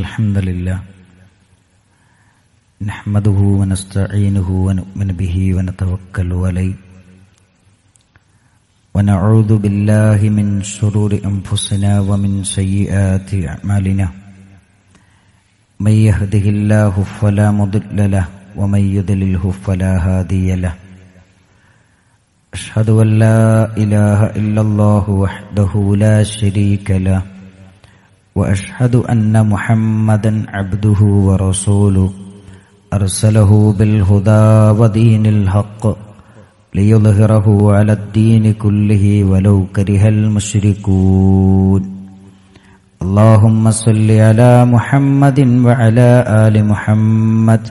الحمد لله نحمده ونستعينه ونؤمن به ونتوكل عليه ونعوذ بالله من شرور أنفسنا ومن سيئات أعمالنا من يهده الله فلا مضل له ومن يضلله فلا هادي له أشهد أن لا إله إلا الله وحده لا شريك له وأشهد أن محمدا عبده ورسوله أرسله بالهدى ودين الحق ليظهره على الدين كله ولو كره المشركون اللهم صل على محمد وعلى آل محمد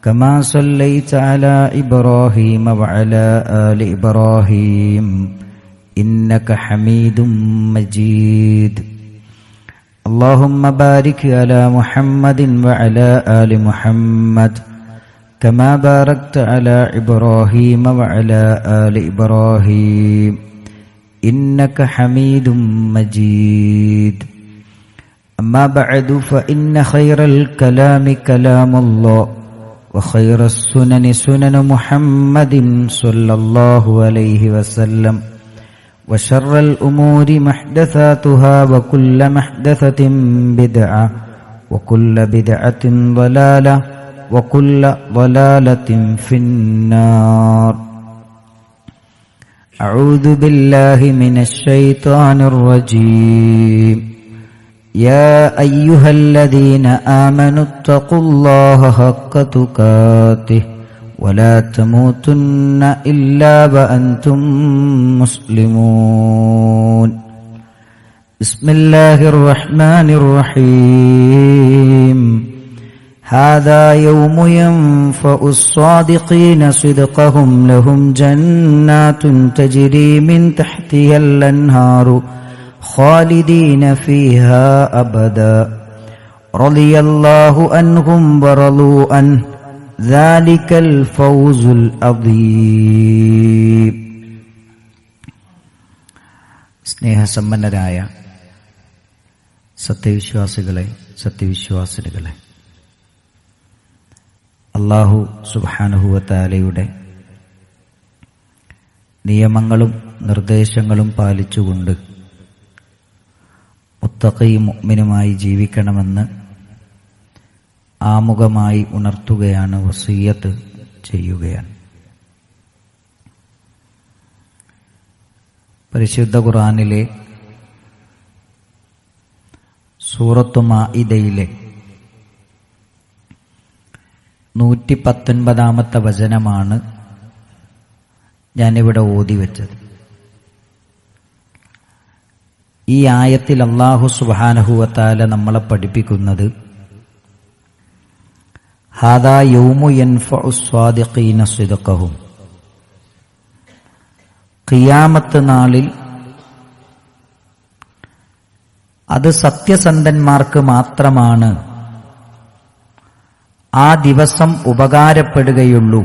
كما صليت على إبراهيم وعلى آل إبراهيم إنك حميد مجيد اللهم بارك على محمد وعلى آل محمد كما باركت على إبراهيم وعلى آل إبراهيم إنك حميد مجيد أما بعد فإن خير الكلام كلام الله وخير السنن سنن محمد صلى الله عليه وسلم وشر الأمور محدثاتها وكل محدثة بدعة وكل بدعة ضلالة وكل ضلالة في النار أعوذ بالله من الشيطان الرجيم يا أيها الذين آمنوا اتقوا الله حق تقاته ولا تموتن إلا وأنتم مسلمون بسم الله الرحمن الرحيم هذا يوم ينفع الصادقين صدقهم لهم جنات تجري من تحتها الأنهار خالدين فيها أبدا رضي الله عنهم ورضوا عنه ذلك الفوز العظيم. സ്നേഹസമ്പന്നരായ സത്യവിശ്വാസികളെ, സത്യവിശ്വാസിനികളെ, അല്ലാഹു സുബ്ഹാനഹു വ തആലയുടെ നിയമങ്ങളും നിർദ്ദേശങ്ങളും പാലിച്ചുകൊണ്ട് മുത്തഖി മുഅ്മിനുമായി ജീവിക്കണമെന്ന് ആമുഖമായി ഉണർത്തുകയാണ്, വസിയ്യത്ത് ചെയ്യുകയാണ്. പരിശുദ്ധ ഖുർആനിലെ സൂറത്തു മാഇദയിലെ 119-ാമത്തെ വചനമാണ് ഞാനിവിടെ ഓതിവെച്ചത്. ഈ ആയത്തിൽ അല്ലാഹു സുബ്ഹാനഹു വ തആല നമ്മളെ പഠിപ്പിക്കുന്നത് ഹാദാ യൗമു യൻഫഉ സ്വാദിഖീന സിദ്ഖഹും, ഖിയാമത്ത് നാളിൽ അത് സത്യസന്ധന്മാർക്ക് മാത്രമാണ് ആ ദിവസം ഉപകാരപ്പെടുകയുള്ളൂ.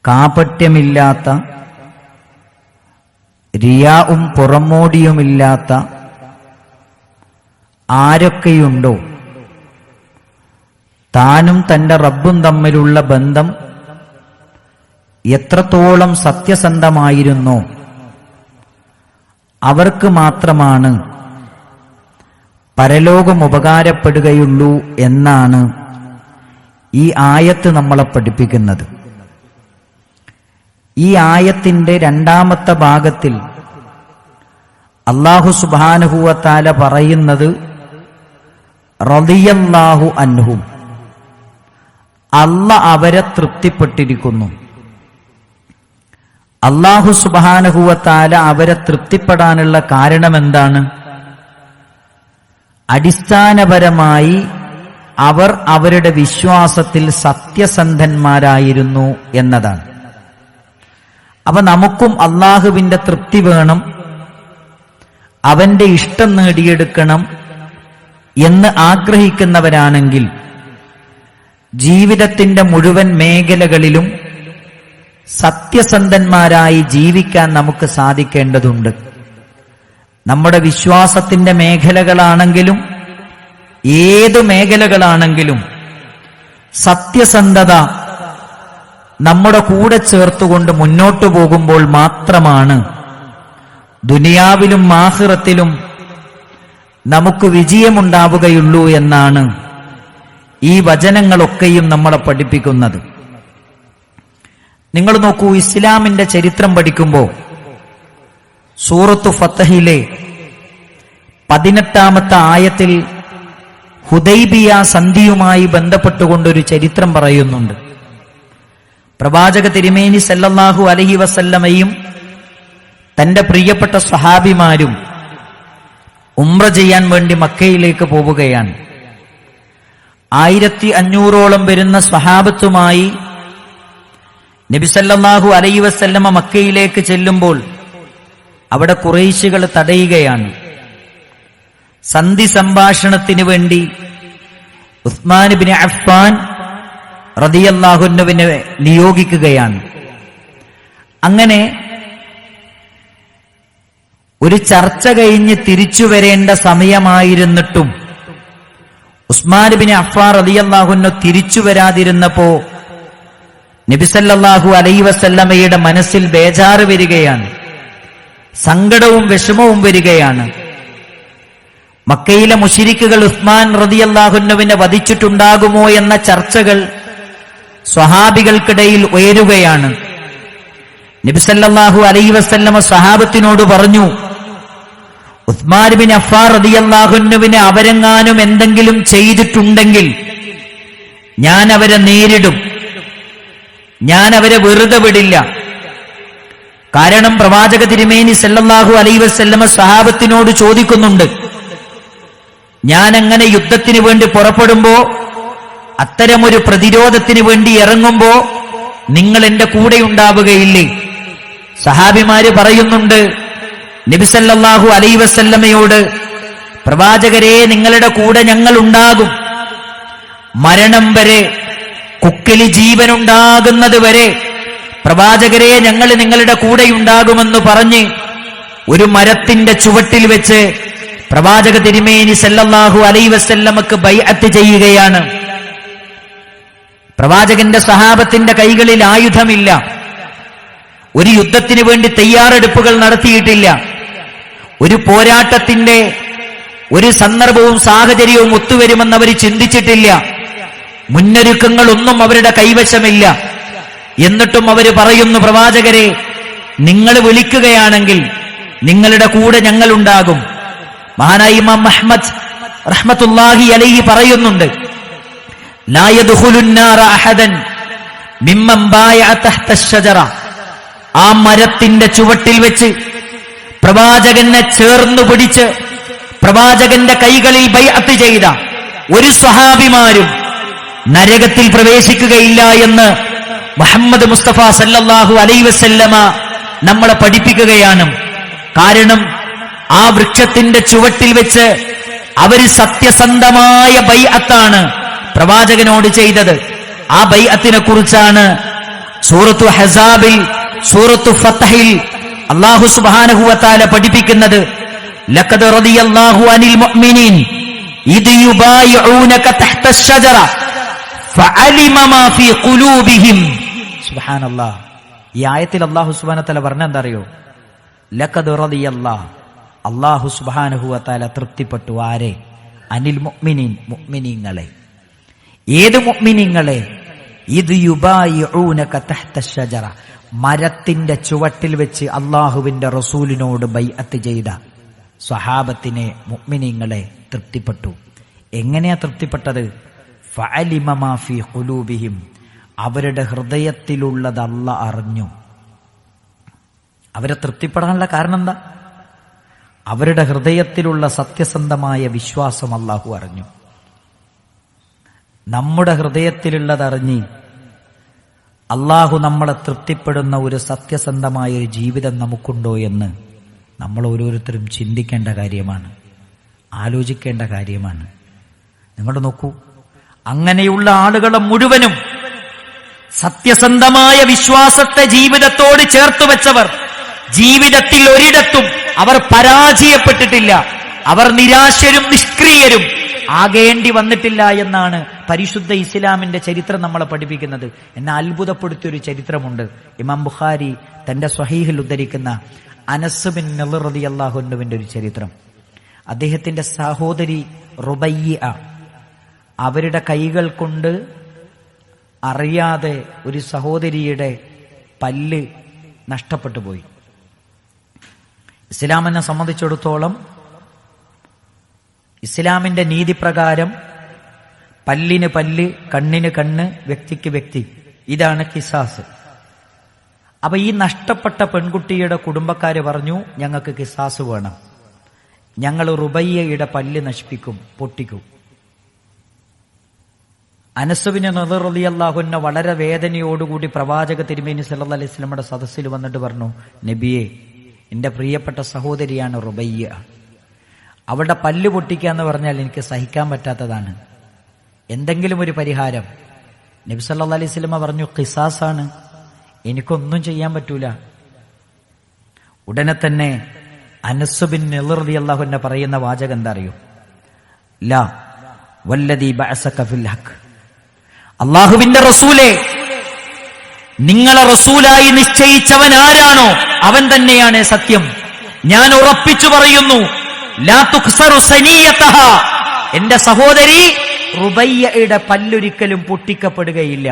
കാപട്യമില്ലാത്ത, റിയാഉം പുറമോടിയുമില്ലാത്ത ആരൊക്കെയുണ്ടോ, താനും തന്റെ റബ്ബും തമ്മിലുള്ള ബന്ധം എത്രത്തോളം സത്യസന്ധമായിരുന്നോ അവർക്ക് മാത്രമാണ് പരലോകം ഉപകാരപ്പെടുകയുള്ളൂ എന്നാണ് ഈ ആയത്ത് നമ്മളെ പഠിപ്പിക്കുന്നത്. ഈ ആയത്തിന്റെ 2-ാമത്തെ ഭാഗത്തിൽ അല്ലാഹു സുബ്ഹാനഹു വ തആല പറയുന്നത് റളിയല്ലാഹു അൻഹും, അല്ലാഹ് അവരെ തൃപ്തിപ്പെട്ടിരിക്കുന്നു. അല്ലാഹു സുബ്ഹാനഹു വ തആല അവരെ തൃപ്തിപ്പെടാനുള്ള കാരണം എന്താണ്? അടിസ്ഥാനപരമായി അവർ അവരുടെ വിശ്വാസത്തിൽ സത്യസന്ധന്മാരായിരുന്നു എന്നതാണ്. അപ്പൊ നമുക്കും അല്ലാഹുവിന്റെ തൃപ്തി വേണം, അവന്റെ ഇഷ്ടം നേടിയെടുക്കണം എന്ന് ആഗ്രഹിക്കുന്നവരാണെങ്കിൽ ജീവിതത്തിന്റെ മുഴുവൻ മേഖലകളിലും സത്യസന്ധന്മാരായി ജീവിക്കാൻ നമുക്ക് സാധിക്കേണ്ടതുണ്ട്. നമ്മുടെ വിശ്വാസത്തിന്റെ മേഖലകളാണെങ്കിലും ഏത് മേഖലകളാണെങ്കിലും സത്യസന്ധത നമ്മുടെ കൂടെ ചേർത്തുകൊണ്ട് മുന്നോട്ടു പോകുമ്പോൾ മാത്രമാണ് ദുനിയാവിലും ആഖിറത്തിലും നമുക്ക് വിജയമുണ്ടാവുകയുള്ളൂ എന്നാണ് ഈ വചനങ്ങളൊക്കെയും നമ്മളെ പഠിപ്പിക്കുന്നത്. നിങ്ങൾ നോക്കൂ, ഇസ്ലാമിന്റെ ചരിത്രം പഠിക്കുമ്പോൾ സൂറത്തു ഫത്തഹിലെ 18-ാമത്തെ ആയത്തിൽ ഹുദൈബിയ സന്ധിയുമായി ബന്ധപ്പെട്ടുകൊണ്ടൊരു ചരിത്രം പറയുന്നുണ്ട്. പ്രവാചക തിരുമേനി സല്ലല്ലാഹു അലൈഹി വസല്ലമയും തന്റെ പ്രിയപ്പെട്ട സ്വഹാബിമാരും ഉംറ ചെയ്യാൻ വേണ്ടി മക്കയിലേക്ക് പോവുകയാണ്. 1500ഓളം വരുന്ന സ്വഹാബത്തുമായി നബി സല്ലല്ലാഹു അലൈഹി വസല്ലമ മക്കയിലേക്ക് ചെല്ലുമ്പോൾ അവിടെ ഖുറൈശികൾ തടയുകയാണ്. സന്ധി സംഭാഷണത്തിന് വേണ്ടി ഉസ്മാൻ ഇബ്നു അഫ്ഫാൻ റളിയല്ലാഹു അൻഹുവിനെ നിയോഗിക്കുകയാണ്. അങ്ങനെ ഒരു ചർച്ച കഴിഞ്ഞ് തിരിച്ചു വരേണ്ട സമയമായിരുന്നിട്ടും ഉസ്മാൻ ഇബ്നു അഫ്ഫാൻ റളിയല്ലാഹു അൻഹു തിരിച്ചു വരാതിരുന്നപ്പോ നബി സല്ലല്ലാഹു അലൈഹി വസല്ലമയുടെ മനസ്സിൽ ബേജാറ് വരികയാണ്, സങ്കടവും വിഷമവും വരികയാണ്. മക്കയിലെ മുശ്രിക്കുകൾ ഉസ്മാൻ റളിയല്ലാഹു അൻഹുവിനെ വധിച്ചിട്ടുണ്ടാകുമോ എന്ന ചർച്ചകൾ സ്വഹാബികൾക്കിടയിൽ ഉയരുകയാണ്. നബി സല്ലല്ലാഹു അലൈഹി വസല്ലമ സ്വഹാബത്തിനോട് പറഞ്ഞു, ഉസ്മാൻ ബിൻ അഫ്ഫാൻ റളിയല്ലാഹു അൻഹുവിനെ അവരെങ്ങാനും എന്തെങ്കിലും ചെയ്തിട്ടുണ്ടെങ്കിൽ ഞാൻ അവരെ നേരിടും, ഞാൻ അവരെ വെറുതെ വിടില്ല. കാരണം പ്രവാചക തിരുമേനി സല്ലല്ലാഹു അലൈഹി വസല്ലമ സ്വഹാബത്തിനോട് ചോദിക്കുന്നുണ്ട്, ഞാൻ അങ്ങനെ യുദ്ധത്തിന് വേണ്ടി പുറപ്പെടുമ്പോ, അത്തരമൊരു പ്രതിരോധത്തിന് വേണ്ടി ഇറങ്ങുമ്പോ നിങ്ങൾ എന്റെ കൂടെ ഉണ്ടാവുകയില്ലേ? സഹാബിമാര് പറയുന്നുണ്ട് നബി സല്ലല്ലാഹു അലൈഹി വസല്ലമയോട്, പ്രവാചകരെ നിങ്ങളുടെ കൂടെ ഞങ്ങൾ ഉണ്ടാകും, മരണം വരെ, കുക്കിലി ജീവനുണ്ടാകുന്നത് വരെ പ്രവാചകരെ ഞങ്ങൾ നിങ്ങളുടെ കൂടെയുണ്ടാകുമെന്ന് പറഞ്ഞ് ഒരു മരത്തിന്റെ ചുവട്ടിൽ വെച്ച് പ്രവാചക തിരുമേനി സല്ലല്ലാഹു അലൈഹി വസല്ലമക്ക് ബൈഅത്ത് ചെയ്യുകയാണ്. പ്രവാചകന്റെ സഹാബത്തിന്റെ കൈകളിൽ ആയുധമില്ല, ഒരു യുദ്ധത്തിന് വേണ്ടി തയ്യാറെടുപ്പുകൾ നടത്തിയിട്ടില്ല, ഒരു പോരാട്ടത്തിന്റെ ഒരു സന്ദർഭവും സാഹചര്യവും ഒത്തുവരുമെന്ന് അവർ ചിന്തിച്ചിട്ടില്ല, മുന്നൊരുക്കങ്ങളൊന്നും അവരുടെ കൈവശമില്ല. എന്നിട്ടും അവർ പറയുന്നു, പ്രവാചകരെ നിങ്ങൾ വിളിക്കുകയാണെങ്കിൽ നിങ്ങളുടെ കൂടെ ഞങ്ങളുണ്ടാകും. മഹാനായ ഇമാം അഹ്മദ് റഹ്മത്തുള്ളാഹി അലൈഹി പറയുന്നുണ്ട്, ലാ യദ്ഖുലുൻ നാറ അഹദൻ മിമ്മൻ ബായഅ തഹ്ത അശ്ശജറ. ആ മരത്തിന്റെ ചുവട്ടിൽ വെച്ച് പ്രവാചകനെ ചേർന്നു പിടിച്ച് പ്രവാചകന്റെ കൈകളിൽ ബൈഅത്ത് ചെയ്ത ഒരു സ്വഹാബിമാരും നരകത്തിൽ പ്രവേശിക്കുകയില്ല എന്ന് മുഹമ്മദ് മുസ്തഫ സല്ലല്ലാഹു അലൈഹി വസല്ലമ നമ്മളെ പഠിപ്പിക്കുകയാണ്. കാരണം ആ വൃക്ഷത്തിന്റെ ചുവട്ടിൽ വെച്ച് അവര് സത്യസന്ധമായ ബൈഅത്താണ് പ്രവാചകനോട് ചെയ്തത്. ആ ബൈഅത്തിനെ കുറിച്ചാണ് സൂറത്തു ഹസാബിൽ, സൂറത്തു ഫത്ഹിൽ അല്ലാഹു സുബ്ഹാനഹു വ തആല പഠിപ്പിക്കുന്നത്. ലഖദ് റളിയല്ലാഹു അനിൽ മുഅ്മിനീൻ ഇദ് യുബായിഊനക തഹ്ത അശ്ശജറ ഫഅലിമ മാ ഫീ ഖുലൂബിഹിം. സുബ്ഹാനല്ലാഹ്. ഈ ആയത്തിൽ അല്ലാഹു സുബ്ഹാനഹു വ തആല പറഞ്ഞ എന്താ അറിയോ? ലഖദ് റളിയല്ലാഹു, അല്ലാഹു സുബ്ഹാനഹു വ തആല തൃപ്തിപ്പെട്ടു. ആരെ? അനിൽ മുഅ്മിനീൻ, മുഅ്മിനീങ്ങളെ. ഏത് മുഅ്മിനീങ്ങളെ? ഇദ് യുബായിഊനക തഹ്ത അശ്ശജറ, മരത്തിന്റെ ചുവട്ടിൽ വെച്ച് അല്ലാഹുവിന്റെ റസൂലിനോട് ബൈഅത്ത് ചെയ്ത സ്വഹാബത്തിനെ, മുഅ്മിനീങ്ങളെ തൃപ്തിപ്പെട്ടു. എങ്ങനെയാ തൃപ്തിപ്പെട്ടത്? ഫഅലിമ മാ ഫീ ഖുലൂബിഹിം, അവരുടെ ഹൃദയത്തിലുള്ളത് അല്ലാഹ് അറിഞ്ഞു. അവരെ തൃപ്തിപ്പെടാനുള്ള കാരണം എന്താ? അവരുടെ ഹൃദയത്തിലുള്ള സത്യസന്ധമായ വിശ്വാസം അല്ലാഹു അറിഞ്ഞു. നമ്മുടെ ഹൃദയത്തിലുള്ളതറിഞ്ഞ് അല്ലാഹു നമ്മളെ തൃപ്തിപ്പെടുന്ന ഒരു സത്യസന്ധമായ ഒരു ജീവിതം നമുക്കുണ്ടോ എന്ന് നമ്മൾ ഓരോരുത്തരും ചിന്തിക്കേണ്ട കാര്യമാണ്, ആലോചിക്കേണ്ട കാര്യമാണ്. നിങ്ങൾ നോക്കൂ, അങ്ങനെയുള്ള ആളുകളെ മുഴുവനും സത്യസന്ധമായ വിശ്വാസത്തെ ജീവിതത്തോട് ചേർത്ത് വെച്ചവർ ജീവിതത്തിൽ ഒരിടത്തും അവർ പരാജയപ്പെട്ടിട്ടില്ല, അവർ നിരാശരും നിഷ്ക്രിയരും ആകേണ്ടി വന്നിട്ടില്ല എന്നാണ് പരിശുദ്ധ ഇസ്ലാമിന്റെ ചരിത്രം നമ്മളെ പഠിപ്പിക്കുന്നത്. എന്നെ അത്ഭുതപ്പെടുത്തിയൊരു ചരിത്രമുണ്ട്. ഇമാം ബുഖാരി തന്റെ സ്വഹീഹിൽ ഉദ്ധരിക്കുന്ന അനസ് ബിൻ നളർ റളിയല്ലാഹു അൻഹുവിന്റെ ഒരു ചരിത്രം. അദ്ദേഹത്തിന്റെ സഹോദരി റുബയ്യ അവരുടെ കൈകൾ കൊണ്ട് അറിയാതെ ഒരു സഹോദരിയുടെ പല്ല് നഷ്ടപ്പെട്ടു പോയി. ഇസ്ലാമിനെ സംബന്ധിച്ചിടത്തോളം ഇസ്ലാമിന്റെ നീതിപ്രകാരം പല്ലിന് പല്ല്, കണ്ണിന് കണ്ണ്, വ്യക്തിക്ക് വ്യക്തി, ഇതാണ് കിസാസ്. അപ്പൊ ഈ നഷ്ടപ്പെട്ട പെൺകുട്ടിയുടെ കുടുംബക്കാര് പറഞ്ഞു, ഞങ്ങൾക്ക് കിസാസ് വേണം, ഞങ്ങൾ റുബയ്യയുടെ പല്ല് നശിപ്പിക്കും, പൊട്ടിക്കും. അനസ് ബിൻ നളർ റളിയല്ലാഹു അൻഹു വളരെ വേദനയോടുകൂടി പ്രവാചക തിരുമേനി സല്ലല്ലാഹു അലൈഹി വസല്ലമയുടെ സദസ്സിൽ വന്നിട്ട് പറഞ്ഞു, നബിയെ, എന്റെ പ്രിയപ്പെട്ട സഹോദരിയാണ് റുബയ്യ, അവളുടെ പല്ല് പൊട്ടിക്കുക എന്ന് പറഞ്ഞാൽ എനിക്ക് സഹിക്കാൻ പറ്റാത്തതാണ്, എന്തെങ്കിലും ഒരു പരിഹാരം. നബി സല്ലല്ലാഹു അലൈഹി വസല്ലമ പറഞ്ഞു, ഖിസാസാണ്, എനിക്കൊന്നും ചെയ്യാൻ പറ്റൂല. ഉടനെ തന്നെ അനസ് ബിൻ നളർ റളിയല്ലാഹു അൻഹു പറയുന്ന വാചകം എന്താ അറിയോ? ലാ വല്ലദീ ബഅസക ഫിൽ ഹഖ്, അല്ലാഹുവിന്റെ റസൂലേ, നിങ്ങളെ റസൂലായി നിശ്ചയിച്ചവൻ ആരാണോ അവൻ തന്നെയാണ് സത്യം. ഞാൻ ഉറപ്പിച്ചു പറയുന്നു, ലാ തുഖ്സറു സനിയതഹ, എന്റെ സഹോദരി റുബയ്യയുടെ പല്ലൊരിക്കലും പൊട്ടിക്കപ്പെടുകയില്ല.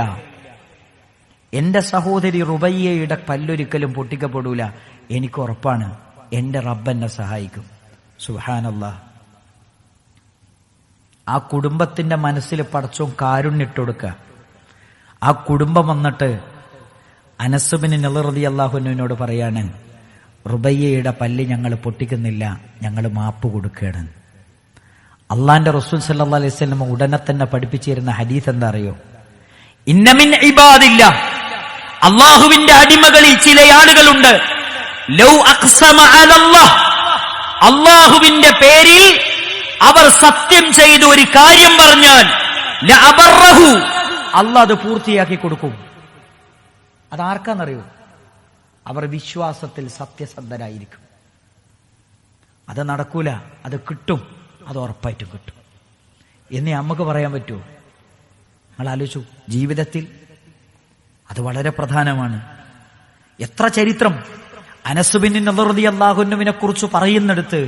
എന്റെ സഹോദരി റുബയ്യയുടെ പല്ലൊരിക്കലും പൊട്ടിക്കപ്പെടൂല, എനിക്ക് ഉറപ്പാണ്. എന്റെ റബ്ബെന്നെ സഹായിക്കും. സുബ്ഹാനല്ലാഹ്. ആ കുടുംബത്തിന്റെ മനസ്സിൽ പടച്ചോൻ കാരുണ്യട്ടൊടുക്കുക. ആ കുടുംബം വന്നിട്ട് അനസ് ബിൻ നളർ റളിയല്ലാഹു അൻഹുവിനോട് പറയാണ്, റുബയ്യയുടെ പല്ല് ഞങ്ങൾ പൊട്ടിക്കുന്നില്ല, ഞങ്ങൾ മാപ്പ് കൊടുക്കുകയാണ്. അള്ളാന്റെ റസൂൽ സല്ലല്ലാഹു അലൈഹി വസല്ലം ഉടനെ തന്നെ പഠിപ്പിച്ചിരുന്ന ഹദീസ് എന്താ അറിയോ? ഇന്ന മിൻ ഇബാദില്ലാഹ്, അള്ളാഹുവിന്റെ അടിമകളിൽ ചില ആളുകളുണ്ട്, ലൗ അഖ്സമ അലല്ലാഹ്, അള്ളാഹുവിന്റെ പേരിൽ അവർ സത്യം ചെയ്ത് ഒരു കാര്യം പറഞ്ഞാൽ ലഅബറഹു, അല്ലാഹ് അത് പൂർത്തിയാക്കി കൊടുക്കും. അതാർക്കാന്നറിയോ? അവർ വിശ്വാസത്തിൽ സത്യസന്ധരായിരിക്കും. അത് നടക്കൂല, അത് കിട്ടും, അത് ഉറപ്പായിട്ടും കിട്ടും എന്ന് നമുക്ക് പറയാൻ പറ്റുമോ? നിങ്ങൾ ആലോചിച്ചു, ജീവിതത്തിൽ അത് വളരെ പ്രധാനമാണ്. എത്ര ചരിത്രം അനസ് ബിൻ നളർ റളിയല്ലാഹു അൻഹുവിനെ കുറിച്ച് പറയുന്നിടത്ത്,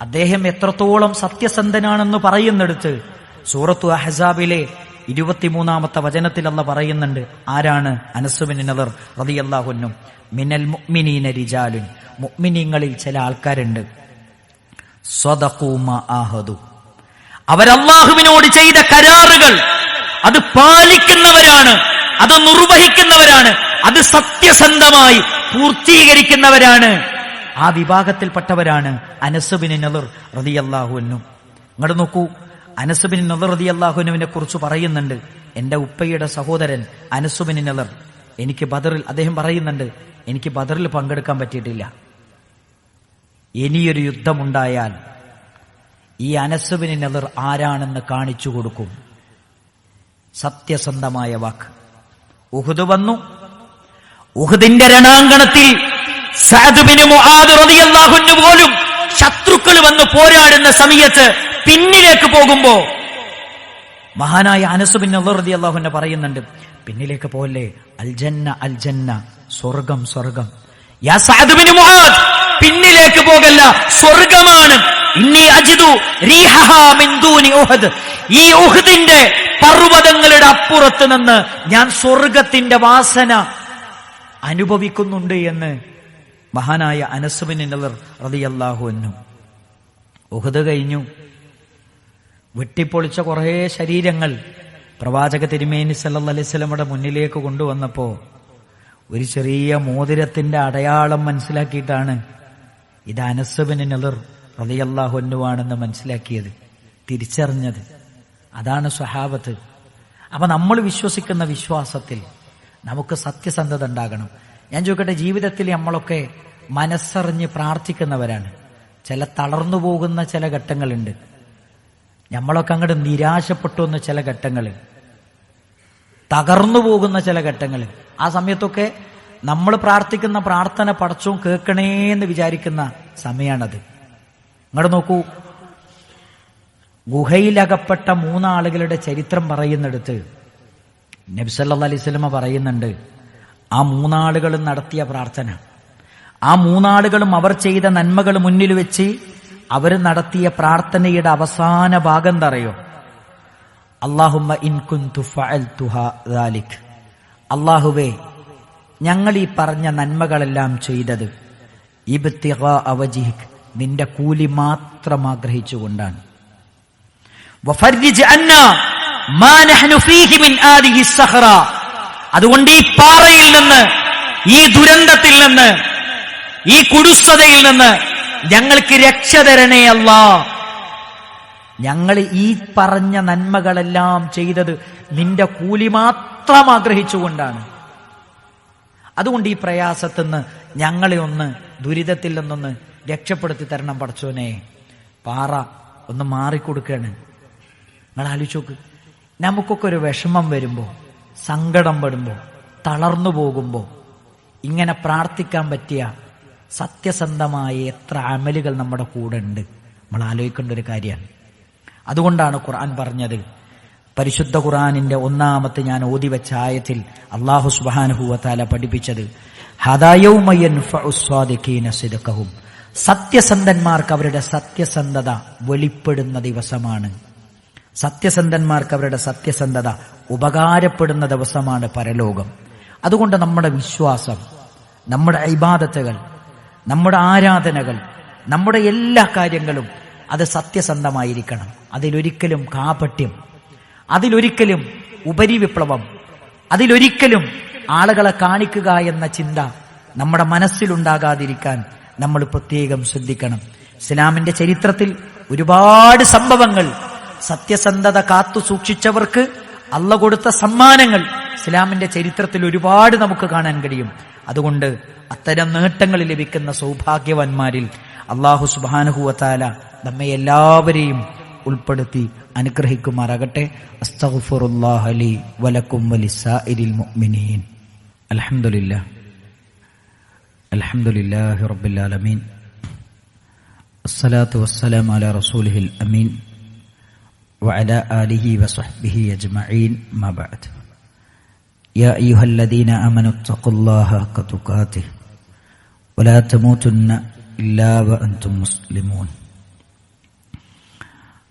അദ്ദേഹം എത്രത്തോളം സത്യസന്ധനാണെന്ന് പറയുന്നിടത്ത് സൂറത്തു അഹ്സാബിലെ 23-ാമത്തെ വചനത്തിൽ അല്ലാഹ് പറയുന്നുണ്ട്, ആരാണ് അനസ് ബിൻ നളർ റളിയല്ലാഹു അൻഹു? മിനൽ മുഅ്മിനീന റിജാലുൻ, മുഅ്മിനീങ്ങളിൽ ചില ആൾക്കാരുണ്ട്, സ്വദഖൂ മാ ആഹദു, അവരല്ലാഹുവിനോട് ചെയ്ത കരാറുകൾ അത് പാലിക്കുന്നവരാണ്, അത് നിർവഹിക്കുന്നവരാണ്, അത് സത്യസന്ധമായി പൂർത്തീകരിക്കുന്നവരാണ്. ആ വിഭാഗത്തിൽപ്പെട്ടവരാണ് അനസ് ബിൻ നളർ റളിയല്ലാഹു അൻഹു. ഇങ്ങോട്ട് നോക്കൂ, അനസ് ബിൻ നളർ റളിയല്ലാഹു അൻഹുവിനെ കുറിച്ച് പറയുന്നുണ്ട്, എന്റെ ഉപ്പയുടെ സഹോദരൻ അനസ് ബിൻ നളർ, എനിക്ക് ബദറിൽ, അദ്ദേഹം പറയുന്നുണ്ട്, എനിക്ക് ബദറിൽ പങ്കെടുക്കാൻ പറ്റിയിട്ടില്ല. ഇനിയൊരു യുദ്ധമുണ്ടായാൽ ഈ അനസ് ബിൻ നളർ ആരാണെന്ന് കാണിച്ചു കൊടുക്കും. സത്യസന്ധമായ വാക്ക്. ഉഹുദ് വന്നു. ഉഹുദിന്റെ രണാങ്കണത്തിൽ സഅദ് ബിൻ മുആദ് റളിയല്ലാഹു അൻഹു പോലും ശത്രുക്കൾ വന്ന് പോരാടുന്ന സമയത്ത് പിന്നിലേക്ക് പോകുമ്പോ മഹാനായ അനസ് ബിൻ നളർ റളിയല്ലാഹു അൻഹു പറയുന്നുണ്ട്, പിന്നിലേക്ക് പോകല്ലേ, അൽ ജന്ന അൽ ജന്ന, സ്വർഗം സ്വർഗം. യാ സഅദ് ബിൻ മുആദ്, പിന്നിലേക്ക് പോകല്ല, സ്വർഗമാണ്. ഇന്നി അജിദു റീഹഹാ മിൻ ദൂനി ഉഹദ്, ഈ ഉഹദിന്റെ പർവ്വതങ്ങളുടെ അപ്പുറത്ത് നിന്ന് ഞാൻ സ്വർഗത്തിന്റെ വാസന അനുഭവിക്കുന്നുണ്ട് എന്ന് മഹാനായ അനസ് ബിൻ നളർ റളിയല്ലാഹു അൻഹു. ഉഹദ് കഴിഞ്ഞു. വെട്ടിപ്പൊളിച്ച കുറേ ശരീരങ്ങൾ പ്രവാചക തിരുമേനി സല്ലല്ലാഹു അലൈഹി വസല്ലമയുടെ മുന്നിലേക്ക് കൊണ്ടുവന്നപ്പോ ഒരു ചെറിയ മോതിരത്തിന്റെ അടയാളം മനസ്സിലാക്കിയിട്ടാണ് ഇത് അനസ് ബിൻ നളർ റളിയല്ലാഹു അൻഹു ആണെന്ന് മനസ്സിലാക്കിയത്, തിരിച്ചറിഞ്ഞത്. അതാണ് സ്വഹാബത്ത്. അപ്പൊ നമ്മൾ വിശ്വസിക്കുന്ന വിശ്വാസത്തിൽ നമുക്ക് സത്യസന്ധത ഉണ്ടാകണം. ഞാൻ ചോദിക്കട്ടെ, ജീവിതത്തിൽ നമ്മളൊക്കെ മനസ്സറിഞ്ഞ് പ്രാർത്ഥിക്കുന്നവരാണ്. ചില തളർന്നു പോകുന്ന ചില ഘട്ടങ്ങളുണ്ട്. നമ്മളൊക്കെ അങ്ങോട്ട് നിരാശപ്പെട്ടു എന്ന ചില ഘട്ടങ്ങളിൽ, തകർന്നു പോകുന്ന ചില ഘട്ടങ്ങളിൽ, ആ സമയത്തൊക്കെ നമ്മൾ പ്രാർത്ഥിക്കുന്ന പ്രാർത്ഥന പടച്ചോൻ കേൾക്കണേ എന്ന് വിചാരിക്കുന്ന സമയമാണത്. ഇങ്ങോട്ട് നോക്കൂ, ഗുഹയിലകപ്പെട്ട 3 ആളുകളുടെ ചരിത്രം പറയുന്നിടത്ത് നബി സല്ലല്ലാഹു അലൈഹി വസല്ലമ പറയുന്നുണ്ട്, ആ 3 ആളുകളും നടത്തിയ പ്രാർത്ഥന, ആ 3 ആളുകളും അവർ ചെയ്ത നന്മകൾ മുന്നിൽ വെച്ച് അവർ നടത്തിയ പ്രാർത്ഥനയുടെ അവസാന ഭാഗം എന്താ അറിയോ? അല്ലാഹുമ്മ ഇൻ കുന്തു ഫഅൽതുഹാ ദാലിക്, അല്ലാഹുവേ ഞങ്ങൾ ഈ പറഞ്ഞ നന്മകളെല്ലാം ചെയ്തത് ഇബ്തിഗാ വജ്ഹിക്, നിന്റെ കൂലി മാത്രം ആഗ്രഹിച്ചുകൊണ്ടാണ്. വഫർജിജ് അന്നാ മാ നഹ്നു ഫീഹി മിൻ ആദിഹി സഖറ, അതുകൊണ്ട് ഈ പാറയിൽ നിന്ന്, ഈ ദുരന്തത്തിൽ നിന്ന്, ഈ കുടുസ്സതയിൽ നിന്ന് ഞങ്ങൾക്ക് രക്ഷ തരണേ അല്ലാ. ഞങ്ങൾ ഈ പറഞ്ഞ നന്മകളെല്ലാം ചെയ്തത് നിന്റെ കൂലി മാത്രം ആഗ്രഹിച്ചുകൊണ്ടാണ്. അതുകൊണ്ട് ഈ പ്രയാസത്തിൽ നിന്ന് ഞങ്ങളെ ഒന്ന്, ദുരിതത്തിൽ നിന്നൊന്ന് രക്ഷപ്പെടുത്തി തരണം പടച്ചോനെ. പാറ ഒന്ന് മാറിക്കൊടുക്കുകയാണ്. നിങ്ങൾ ആലോചിച്ച് നോക്ക്, നമുക്കൊക്കെ ഒരു വിഷമം വരുമ്പോൾ, സങ്കടം പെടുമ്പോൾ, തളർന്നു പോകുമ്പോൾ ഇങ്ങനെ പ്രാർത്ഥിക്കാൻ പറ്റിയ സത്യസന്ധമായ എത്ര അമലുകൾ നമ്മുടെ കൂടെ ഉണ്ട്, നമ്മൾ ആലോചിക്കേണ്ട ഒരു കാര്യമാണ്. അതുകൊണ്ടാണ് ഖുർആൻ പറഞ്ഞത്, പരിശുദ്ധ ഖുർആനിന്റെ 1-ാമത്തെ ഞാൻ ഓതി വെച്ച ആയത്തിൽ അല്ലാഹു സുബ്ഹാനഹു വ തആല പഠിപ്പിച്ചത്, ഹദാ യൗമ യൻഫഉ സ്വാദിഖീന സിദ്ഖഹും, സത്യസന്ധന്മാർക്ക് അവരുടെ സത്യസന്ധത വെളിപ്പെടുന്ന ദിവസമാണ്. സത്യസന്ധന്മാർക്ക് അവരുടെ സത്യസന്ധത ഉപകാരപ്പെടുന്ന ദിവസമാണ് പരലോകം. അതുകൊണ്ട് നമ്മുടെ വിശ്വാസം, നമ്മുടെ ഇബാദത്തുകൾ, നമ്മുടെ ആരാധനകൾ, നമ്മുടെ എല്ലാ കാര്യങ്ങളും അത് സത്യസന്ധമായിരിക്കണം. അതിലൊരിക്കലും കാപട്യം, അതിലൊരിക്കലും ഉപരിവിപ്ലവം, അതിലൊരിക്കലും ആളുകളെ കാണിക്കുക എന്ന ചിന്ത നമ്മുടെ മനസ്സിലുണ്ടാകാതിരിക്കാൻ നമ്മൾ പ്രത്യേകം ശ്രദ്ധിക്കണം. ഇസ്ലാമിന്റെ ചരിത്രത്തിൽ ഒരുപാട് സംഭവങ്ങൾ, സത്യസന്ധത കാത്തു സൂക്ഷിച്ചവർക്ക് അള്ള കൊടുത്ത സമ്മാനങ്ങൾ ഇസ്ലാമിന്റെ ചരിത്രത്തിൽ ഒരുപാട് നമുക്ക് കാണാൻ കഴിയും. അതുകൊണ്ട് അത്തരം നേട്ടങ്ങൾ ലഭിക്കുന്ന സൗഭാഗ്യവാന്മാരിൽ അല്ലാഹു സുബ്ഹാനഹു വ തആല നമ്മെ എല്ലാവരെയും ഉൾപ്പെടുത്തി അനുഗ്രഹിക്കുമാറാകട്ടെ. അസ്തഗ്ഫിറുല്ലാഹ ലി വലക്കും വലിസ്സാഇരിൽ മുഅ്മിനീൻ. അൽഹംദുലില്ലാഹി റബ്ബിൽ ആലമീൻ. അസ്സലാത്തു വസ്സലാമു അലാ റസൂലിഹിൽ അമീൻ വഅലാ ആലിഹി വസഹ്ബിഹി അജ്മഈൻ. മാ ബഅദ്. യാ അയ്യുഹല്ലദീന ആമനു തഖുല്ലാഹ ഹഖ തുഖാതിഹി വലാ തമൂതുന്ന ഇല്ലാ വഅൻതും മുസ്ലിമൂൻ.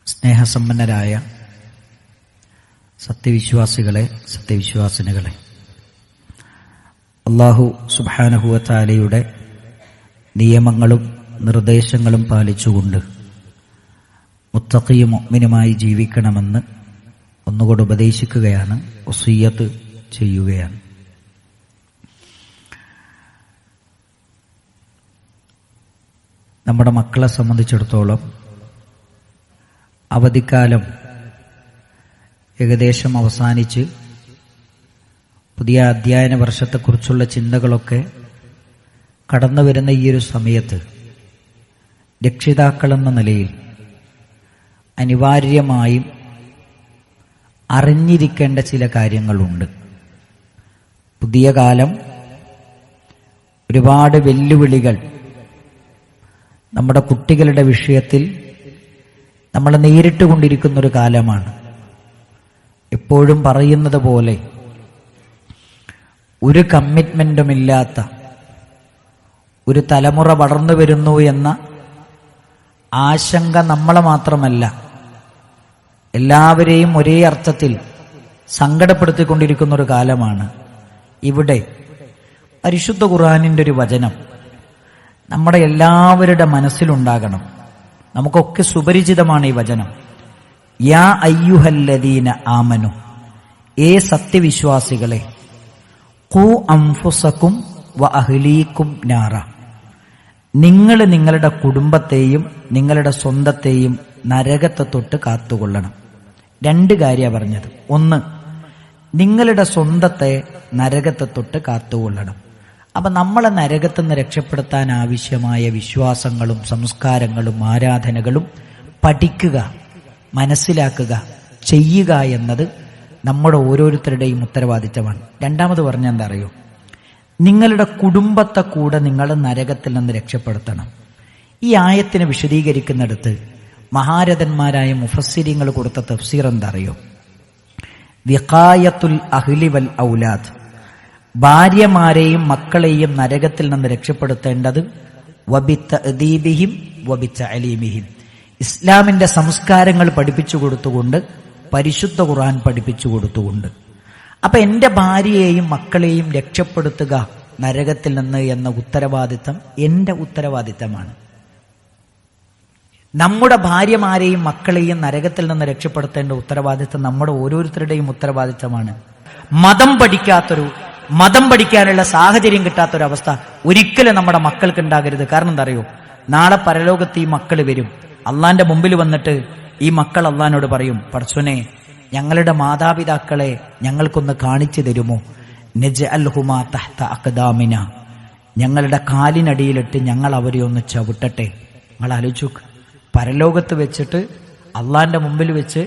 സ്നേഹസമ്പന്നരായ സത്യവിശ്വാസികളെ, സത്യവിശ്വാസിനികളെ, അല്ലാഹു സുബ്ഹാനഹു വ തആലയുടെ നിയമങ്ങളും നിർദ്ദേശങ്ങളും പാലിച്ചുകൊണ്ട് മുത്തഖിയും മുഅ്മിനുമായി ജീവിക്കണമെന്ന് ഒന്നുകൂടെ ഉപദേശിക്കുകയാണ്, വസിയ്യത്ത് ചെയ്യുകയാണ്. നമ്മുടെ മക്കളെ സംബന്ധിച്ചിടത്തോളം അവധിക്കാലം ഏകദേശം അവസാനിച്ച് പുതിയ അധ്യയന വർഷത്തെക്കുറിച്ചുള്ള ചിന്തകളൊക്കെ കടന്നു വരുന്ന ഈ ഒരു സമയത്ത് രക്ഷിതാക്കളെന്ന നിലയിൽ അനിവാര്യമായും അറിഞ്ഞിരിക്കേണ്ട ചില കാര്യങ്ങളുണ്ട്. പുതിയ കാലം ഒരുപാട് വെല്ലുവിളികൾ നമ്മുടെ കുട്ടികളുടെ വിഷയത്തിൽ നമ്മൾ നേരിട്ടുകൊണ്ടിരിക്കുന്നൊരു കാലമാണ്. എപ്പോഴും പറയുന്നത് പോലെ ഒരു കമ്മിറ്റ്മെന്റുമില്ലാത്ത ഒരു തലമുറ വളർന്നു വരുന്നു എന്ന ആശങ്ക നമ്മളെ മാത്രമല്ല, എല്ലാവരെയും ഒരേ അർത്ഥത്തിൽ സങ്കടപ്പെടുത്തിക്കൊണ്ടിരിക്കുന്നൊരു കാലമാണ്. ഇവിടെ പരിശുദ്ധ ഖുർആനിന്റെ ഒരു വചനം നമ്മുടെ എല്ലാവരുടെ മനസ്സിലുണ്ടാകണം. നമുക്കൊക്കെ സുപരിചിതമാണ് ഈ വചനം. യാ അയ്യുഹല്ലദീന ആമനു, ഏ സത്യവിശ്വാസികളെ, ഖൂ അൻഫുസകും വ അഹ്ലീകും നാറ, നിങ്ങൾ നിങ്ങളുടെ കുടുംബത്തെയും നിങ്ങളുടെ സ്വന്തത്തെയും നരകത്തെ തൊട്ട് കാത്തുകൊള്ളണം. 2 കാര്യമാണ് പറഞ്ഞത്. 1, നിങ്ങളുടെ സ്വന്തത്തെ നരകത്തെ തൊട്ട് കാത്തുകൊള്ളണം. അപ്പൊ നമ്മളെ നരകത്തിൽ നിന്ന് രക്ഷപ്പെടുത്താൻ ആവശ്യമായ വിശ്വാസങ്ങളും സംസ്കാരങ്ങളും ആരാധനകളും പഠിക്കുക, മനസ്സിലാക്കുക, ചെയ്യുക എന്നത് നമ്മുടെ ഓരോരുത്തരുടെയും ഉത്തരവാദിത്തമാണ്. 2ാമത് പറഞ്ഞ എന്താ അറിയോ? നിങ്ങളുടെ കുടുംബത്തെ കൂടെ നിങ്ങൾ നരകത്തിൽ നിന്ന് രക്ഷപ്പെടുത്തണം. ഈ ആയത്തിനെ വിശദീകരിക്കുന്നിടത്ത് മഹാരഥന്മാരായ മുഫസ്സിരിങ്ങൾ കൊടുത്ത തഫ്സീർ എന്താ അറിയോ? വിഖായത്തുൽ അഹ്ലി വൽ ഔലാദ്, ഭാര്യമാരെയും മക്കളെയും നരകത്തിൽ നിന്ന് രക്ഷപ്പെടുത്തേണ്ടത് വബിത്തഅദീബിഹിം വബിതഅലീമിഹിം, ഇസ്ലാമിന്റെ സംസ്കാരങ്ങൾ പഠിപ്പിച്ചു കൊടുത്തുകൊണ്ട്, പരിശുദ്ധ ഖുർആൻ പഠിപ്പിച്ചു കൊടുത്തുകൊണ്ട്. അപ്പൊ എന്റെ ഭാര്യയെയും മക്കളെയും രക്ഷപ്പെടുത്തുക നരകത്തിൽ നിന്ന് എന്ന ഉത്തരവാദിത്തം എന്റെ ഉത്തരവാദിത്തമാണ്. നമ്മുടെ ഭാര്യമാരെയും മക്കളെയും നരകത്തിൽ നിന്ന് രക്ഷപ്പെടുത്തേണ്ട ഉത്തരവാദിത്തം നമ്മുടെ ഓരോരുത്തരുടെയും ഉത്തരവാദിത്തമാണ്. മതം പഠിക്കാനുള്ള സാഹചര്യം കിട്ടാത്തൊരവസ്ഥ ഒരിക്കലും നമ്മുടെ മക്കൾക്ക് ഉണ്ടാകരുത്. കാരണം എന്താ അറിയോ? നാളെ പരലോകത്ത് ഈ മക്കൾ വരും, അള്ളാന്റെ മുമ്പിൽ വന്നിട്ട് ഈ മക്കൾ അള്ളാനോട് പറയും, പടച്ചോനെ, ഞങ്ങളുടെ മാതാപിതാക്കളെ ഞങ്ങൾക്കൊന്ന് കാണിച്ചു തരുമോ? നജ്അൽഹുമാ തഹ്ത അഖ്ദാമിന, ഞങ്ങളുടെ കാലിനടിയിലിട്ട് ഞങ്ങൾ അവരെ ഒന്ന് ചവിട്ടട്ടെ. നിങ്ങൾ ആലോചിച്ചു, പരലോകത്ത് വെച്ചിട്ട് അള്ളാന്റെ മുമ്പിൽ വെച്ച്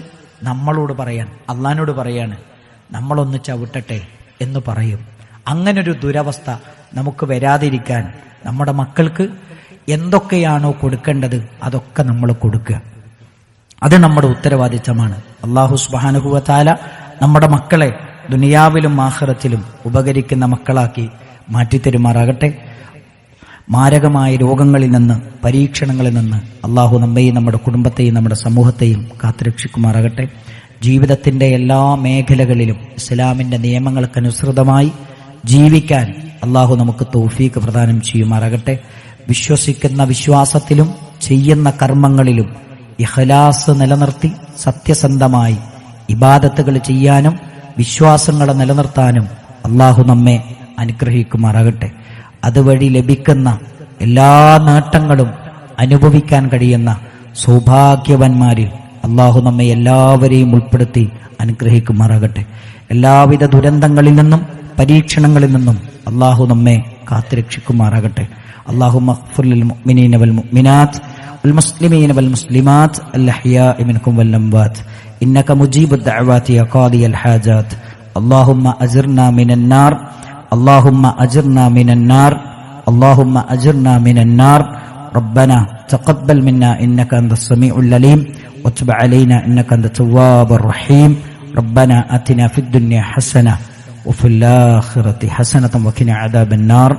നമ്മളോട് അള്ളാനോട് പറയാണ് നമ്മളൊന്ന് ചവിട്ടട്ടെ എന്ന് പറയും. അങ്ങനൊരു ദുരവസ്ഥ നമുക്ക് വരാതിരിക്കാൻ നമ്മുടെ മക്കൾക്ക് എന്തൊക്കെയാണോ കൊടുക്കേണ്ടത് അതൊക്കെ നമ്മൾ കൊടുക്കുക. അത് നമ്മുടെ ഉത്തരവാദിത്തമാണ്. അല്ലാഹു സുബ്ഹാനഹു വ തആല നമ്മുടെ മക്കളെ ദുനിയാവിലും ആഖിറത്തിലും ഉപകരിക്കുന്ന മക്കളാക്കി മാറ്റിത്തരുമാറാകട്ടെ. മാരകമായ രോഗങ്ങളിൽ നിന്ന്, പരീക്ഷണങ്ങളിൽ നിന്ന് അല്ലാഹു നമ്മെയും നമ്മുടെ കുടുംബത്തെയും നമ്മുടെ സമൂഹത്തെയും കാത്തുരക്ഷിക്കുമാറാകട്ടെ. ജീവിതത്തിന്റെ എല്ലാ മേഖലകളിലും ഇസ്ലാമിന്റെ നിയമങ്ങൾക്കനുസൃതമായി ജീവിക്കാൻ അല്ലാഹു നമുക്ക് തൗഫീഖ് പ്രദാനം ചെയ്യുമാറാകട്ടെ. വിശ്വസിക്കുന്ന വിശ്വാസത്തിലും ചെയ്യുന്ന കർമ്മങ്ങളിലും ഇഖ്ലാസ് നിലനിർത്തി സത്യസന്ധമായി ഇബാദത്തുകൾ ചെയ്യാനും വിശ്വാസങ്ങളെ നിലനിർത്താനും അല്ലാഹു നമ്മെ അനുഗ്രഹിക്കുമാറാകട്ടെ. അതുവഴി ലഭിക്കുന്ന എല്ലാ നേട്ടങ്ങളും അനുഭവിക്കാൻ കഴിയുന്ന സൗഭാഗ്യവാന്മാരിൽ അല്ലാഹു നമ്മെ എല്ലാവരെയും ഉൾപ്പെടുത്തി അനുഗ്രഹിക്കുമാറാകട്ടെ. എല്ലാവിധ ദുരന്തങ്ങളിൽ നിന്നും പരീക്ഷണങ്ങളിൽ നിന്നും അല്ലാഹു നമ്മെ കാത്തുരക്ഷിക്കുമാറാകട്ടെ. അല്ലാഹുമ്മ ഗ്ഫിർ ലിൽ മുഅ്മിനീന വൽ മുഅ്മിനാത്ത് വൽ മുസ്ലിമീന വൽ മുസ്ലിമാത്ത് അൽ അഹ്യാഇ മിൻകും വൽ അംവാത്ത് ഇന്നക മുജീബുദ് ദഅവാതി യാ ഖാദിയൽ ഹാജാത്ത്. അല്ലാഹുമ്മ അജിർനാ മിനൻ നാർ, اللهم أجرنا من النار، اللهم أجرنا من النار. ربنا تقبل منا إنك أنت السميع العليم وتب علينا إنك أنت التواب الرحيم. ربنا آتنا في الدنيا حسنة وفي الآخرة حسنة وقنا عذاب النار.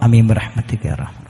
آمين برحمتك يا رب.